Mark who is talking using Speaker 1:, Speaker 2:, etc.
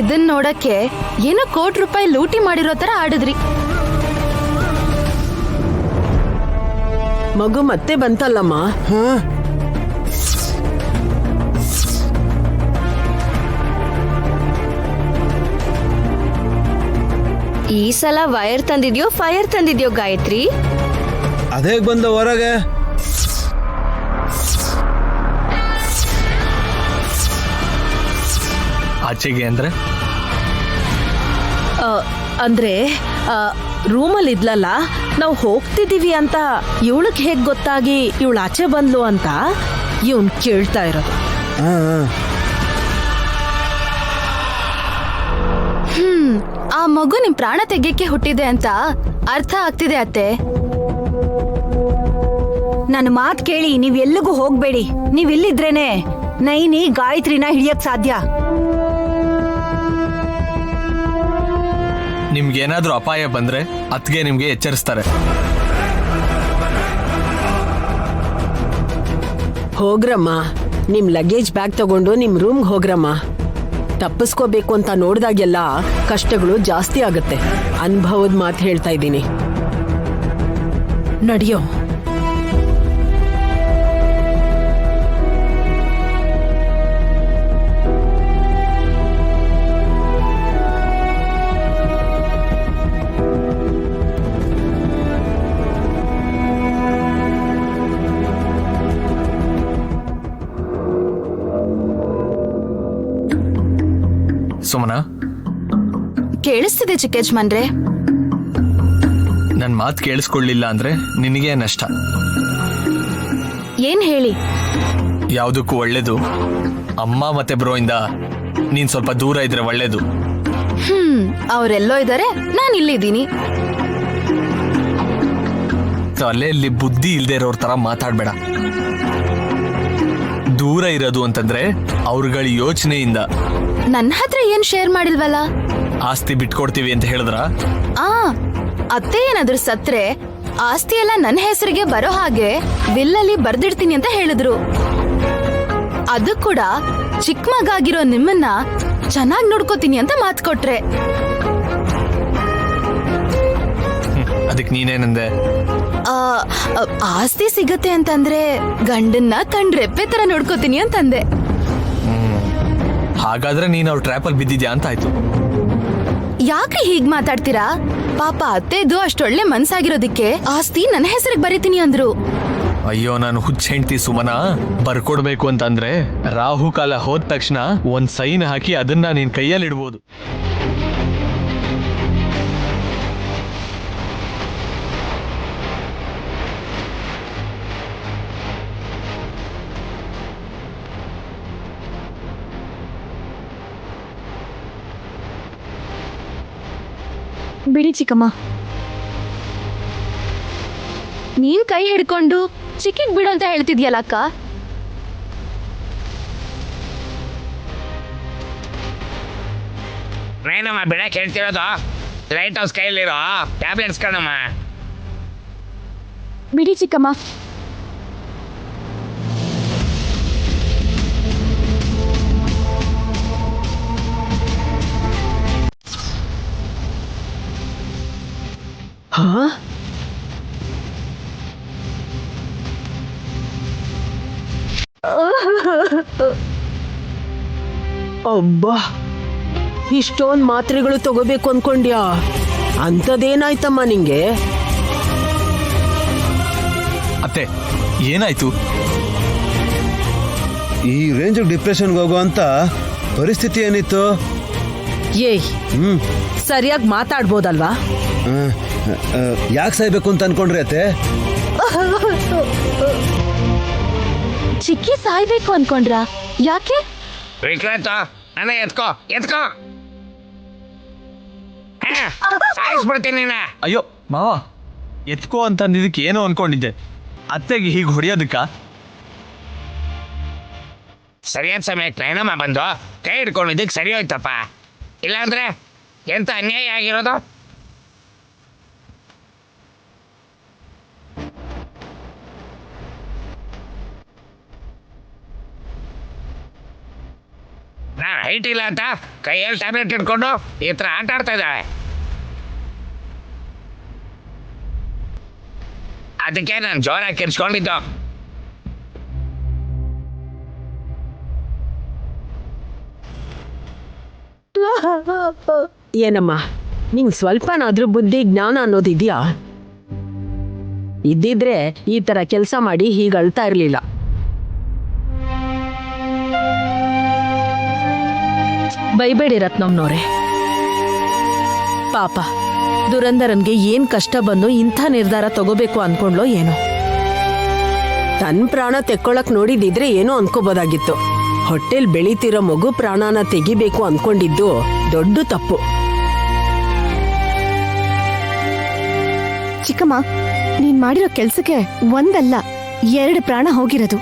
Speaker 1: ಇದನ್ ನೋಡಕ್ಕೆ ಏನೋ ₹1,00,00,000 ಲೂಟಿ ಮಾಡಿರೋ ತರ ಆಡಿದ್ರಿ.
Speaker 2: ಮಗು ಮತ್ತೆ ಬಂತಲ್ಲಮ್ಮ.
Speaker 3: ಈ ಸಲ ವೈರ್ ತಂದಿದ್ಯೋ ಫೈರ್ ತಂದಿದ್ಯೋ ಗಾಯತ್ರಿ?
Speaker 4: ಅದೇ ಬಂದ ಹೊರಗೆ.
Speaker 5: ಆಚೆಗೆ ಅಂದ್ರೆ
Speaker 2: ಅಂದ್ರೆ ರೂಮಲ್ಲಿ ಇದ್ಲಲ್ಲ, ನಾವು ಹೋಗ್ತಿದೀವಿ ಅಂತ ಇವಳಕ್ ಹೇಗ್ ಗೊತ್ತಾಗಿ ಇವಳು ಆಚೆ ಬಂದ್ಲು ಅಂತ ಇವನ್ ಕೇಳ್ತಾ ಇರೋದು.
Speaker 1: ಆ ಮಗು ನಿಮ್ ಪ್ರಾಣ ತೆಗೆಯಕ್ಕೆ ಹುಟ್ಟಿದೆ ಅಂತ ಅರ್ಥ ಆಗ್ತಿದೆ ಅತ್ತೆ.
Speaker 6: ನನ್ನ ಮಾತ್ ಕೇಳಿ ನೀವ್ ಎಲ್ಲಿಗೂ ಹೋಗ್ಬೇಡಿ. ನೀವ್ ಇಲ್ಲಿದ್ರೇನೆ ನೈನಿ ಗಾಯತ್ರಿನ ಹಿಡಿಯಕ್ ಸಾಧ್ಯ.
Speaker 5: ನಿಮ್ಗೇನಾದ್ರೂ ಅಪಾಯ ಬಂದ್ರೆ ಅತ್ಗೆ ನಿಮ್ಗೆ ಎಚ್ಚರಿಸ್ತಾರೆ.
Speaker 2: ಹೋಗ್ರಮ್ಮ, ನಿಮ್ ಲಗೇಜ್ ಬ್ಯಾಗ್ ತಗೊಂಡು ನಿಮ್ ರೂಮ್ಗೆ ಹೋಗ್ರಮ್ಮ. ತಪ್ಪಿಸ್ಕೋಬೇಕು ಅಂತ ನೋಡ್ದಾಗೆಲ್ಲ ಕಷ್ಟಗಳು ಜಾಸ್ತಿ ಆಗತ್ತೆ. ಅನುಭವದ ಮಾತು ಹೇಳ್ತಾ ಇದ್ದೀನಿ. ನಡಿಯೋ.
Speaker 5: ಸುಮನ,
Speaker 1: ಕೇಳಿಸ್ತಿದೆ ಚಿಕ್ಕ ಯಜಮಾನ್ರೆ.
Speaker 5: ನನ್ ಮಾತು ಕೇಳಿಸ್ಕೊಳ್ಳಿಲ್ಲ ಅಂದ್ರೆ ನಿನಗೆ ನಷ್ಟ.
Speaker 1: ಏನ್ ಹೇಳಿ?
Speaker 5: ಯಾವುದಕ್ಕೂ ಒಳ್ಳೇದು ಅಮ್ಮ ಮತ್ತೆ ಬ್ರೋ ಇಂದ ನೀನ್ ಸ್ವಲ್ಪ ದೂರ ಇದ್ರೆ ಒಳ್ಳೇದು.
Speaker 1: ಅವರೆಲ್ಲೋ ಇದ್ದಾರೆ, ನಾನು ಇಲ್ಲಿದ್ದೀನಿ.
Speaker 5: ತಲೆಯಲ್ಲಿ ಬುದ್ಧಿ ಇಲ್ದೇ ಇರೋರ್ ತರ ಮಾತಾಡ್ಬೇಡ. ದೂರ ಇರೋದು ಅಂತಂದ್ರೆ ಅವ್ರಗಳ ಯೋಚನೆಯಿಂದ.
Speaker 1: ನನ್ನ ಹತ್ರ ಏನ್ ಶೇರ್ ಮಾಡಿಲ್ವಲ್ಲ.
Speaker 5: ಆಸ್ತಿ ಬಿಟ್ಕೊಡ್ತೀವಿ ಅಂತ ಹೇಳಿದ್ರ?
Speaker 1: ಅತ್ತೆ ಏನಾದ್ರು ಸತ್ರೆ ಆಸ್ತಿ ಎಲ್ಲ ನನ್ನ ಹೆಸರಿಗೆ ಬರೋ ಹಾಗೆ ವಿಲ್ಲಲ್ಲಿ ಬರ್ದಿಡ್ತೀನಿ ಅಂತ ಹೇಳಿದ್ರು. ಅದು ಕೂಡ ಚಿಕ್ಕ ಮಗ ಆಗಿರೋ ನಿಮ್ಮನ್ನ ಚೆನ್ನಾಗಿ ನೋಡ್ಕೋತೀನಿ ಅಂತ ಮಾತು ಕೊಟ್ರೆ.
Speaker 5: ಅದಕ್ಕೆ ನೀನೇನಂದೆ?
Speaker 1: ಆಸ್ತಿ ಸಿಗತ್ತೆ ಅಂತಂದ್ರೆ ಗಂಡನ್ನ ಕಂಡ್ರೆಪ್ಪೆ ತರ ನೋಡ್ಕೋತೀನಿ ಅಂತಂದೆ.
Speaker 5: ಹಾಗಾದ್ರೆ ನೀನ್ ಅವ್ರ ಟ್ರ್ಯಾಪಲ್ಲಿ ಬಿದ್ದಿದ್ಯಾ ಅಂತ ಆಯ್ತು.
Speaker 1: ಯಾಕೆ ಹೀಗ್ ಮಾತಾಡ್ತೀರಾ? ಪಾಪ ಅತ್ತೆದು ಅಷ್ಟೊಳ್ಳೆ ಮನ್ಸಾಗಿರೋದಿಕ್ಕೆ ಆಸ್ತಿ ನನ್ನ ಹೆಸರಿಗೆ ಬರೀತೀನಿ ಅಂದ್ರು.
Speaker 5: ಅಯ್ಯೋ, ನಾನು ಹುಚ್ಚ ಹೆಂಡ್ತಿ ಸುಮನ. ಬರ್ಕೊಡ್ಬೇಕು ಅಂತಂದ್ರೆ ರಾಹುಕಾಲ ಹೋದ ತಕ್ಷಣ ಒಂದ್ ಸೈನ್ ಹಾಕಿ ಅದನ್ನ ನಿನ್ ಕೈಯಲ್ಲಿ ಇಡ್ಬೋದು.
Speaker 3: ಬಿಡಿ ಚಿಕ್ಕಮ್ಮ. ನೀನ್ ಕೈ ಹಿಡ್ಕೊಂಡು ಚಿಕ್ಕಿಗ್ ಬಿಡು ಅಂತ ಹೇಳ್ತಿದ್ಯಲ್ಲ ಅಕ್ಕ.
Speaker 7: ಏನಮ್ಮ ಬಿಡಕ್ಕೆ ಹೇಳ್ತಿರೋದು? ಲೈಟ್ ಹೌಸ್ ಕೈಲಿರೋ ಟ್ಯಾಬ್ಲೆಟ್ಸ್ ಕಣಮ್ಮ.
Speaker 3: ಬಿಡಿ ಚಿಕ್ಕಮ್ಮ.
Speaker 2: ಅಬ್ಬಾ, ಇಷ್ಟೊಂದ್ ಮಾತ್ರೆಗಳು ತಗೋಬೇಕು ಅನ್ಕೊಂಡ್ಯಾ? ಅಂಥದ್ದೇನಾಯ್ತಮ್ಮ ನಿಂಗೆ?
Speaker 5: ಅತ್ತೆ, ಏನಾಯ್ತು?
Speaker 4: ಈ ರೇಂಜ್ ಡಿಪ್ರೆಷನ್ಗೆ ಹೋಗೋ ಅಂತ ಪರಿಸ್ಥಿತಿ ಏನಿತ್ತು?
Speaker 2: ಏಯ್, ಸರಿಯಾಗಿ ಮಾತಾಡ್ಬೋದಲ್ವಾ?
Speaker 4: ಯಾಕೆ ಸಾಯ್ಬೇಕು ಅಂತ ಅನ್ಕೊಂಡ್ರಿ ಅತ್ತೆ?
Speaker 3: ಚಿಕ್ಕಿ ಸಾಯ್ಬೇಕು ಅನ್ಕೊಂಡ್ರ? ಯಾಕೆ?
Speaker 7: ವಿಕ್ರಾಂತ, ನನ್ನ ಎತ್ಕೋ ಎತ್ಕೋ, ಸಾಯಿಸ್ಬಿಡ್ತೀನಿ.
Speaker 5: ಅಯ್ಯೋ ಮಾವ, ಎತ್ಕೋ ಅಂತಂದಿದ್ದಕ್ಕೆ ಏನೋ ಅನ್ಕೊಂಡಿದ್ದೆ. ಅತ್ತೆಗೆ ಹೀಗೆ ಹೊಡೆಯೋದಕ್ಕ?
Speaker 7: ಸರಿಯಾದ ಸಮಯಕ್ಕೆ ಏನಮ್ಮ ಬಂದು ಕೈ ಹಿಡ್ಕೊಂಡಿದ್ದಕ್ಕೆ ಸರಿ ಹೋಯ್ತಪ್ಪ. ಇಲ್ಲಾಂದ್ರೆ ಎಂತ ಅನ್ಯಾಯ ಆಗಿರೋದು. ನಾನು ಹೈಟ್ ಇಲ್ಲ ಅಂತ ಕೈಯಲ್ಲಿ ಟ್ಯಾಬ್ಲೆಟ್ ಇಟ್ಕೊಂಡು ಈ ಥರ ಆಟ ಆಡ್ತಾ ಇದ್ದಾವೆ. ಅದಕ್ಕೆ ನಾನು ಜೋರಾಗಿ ಕಿರ್ಚ್ಕೊಂಡಿದ್ದು.
Speaker 2: ಏನಮ್ಮ ನಿಂಗೆ ಸ್ವಲ್ಪನಾದ್ರೂ ಬುದ್ಧಿ ಜ್ಞಾನ ಅನ್ನೋದಿದ್ಯಾ? ಇದ್ದಿದ್ರೆ ಈ ತರ ಕೆಲಸ ಮಾಡಿ ಹೀಗೆ ಅಳ್ತಾ ಇರ್ಲಿಲ್ಲ.
Speaker 8: ಬೈಬೇಡಿ ರತ್ನಮ್ನವ್ರೆ. ಪಾಪ ದುರಂದರನ್ಗೆ ಏನ್ ಕಷ್ಟ ಬಂದು ಇಂಥ ನಿರ್ಧಾರ ತಗೋಬೇಕು ಅನ್ಕೊಂಡ್ಲೋ ಏನೋ.
Speaker 2: ತನ್ನ ಪ್ರಾಣ ತೆಕ್ಕೊಳಕ್ ನೋಡಿದಿದ್ರೆ ಏನೋ ಅನ್ಕೋಬೋದಾಗಿತ್ತು. ಹೊಟ್ಟೆಲ್ ಬೆಳೀತಿರೋ ಮಗು ಪ್ರಾಣನ ತೆಗಿಬೇಕು ಅನ್ಕೊಂಡಿದ್ದು ದೊಡ್ಡ ತಪ್ಪು.
Speaker 3: ಚಿಕ್ಕಮ್ಮ, ನೀನ್ ಮಾಡಿರೋ ಕೆಲ್ಸಕ್ಕೆ ಒಂದಲ್ಲ 2 ಪ್ರಾಣ ಹೋಗಿರೋದು.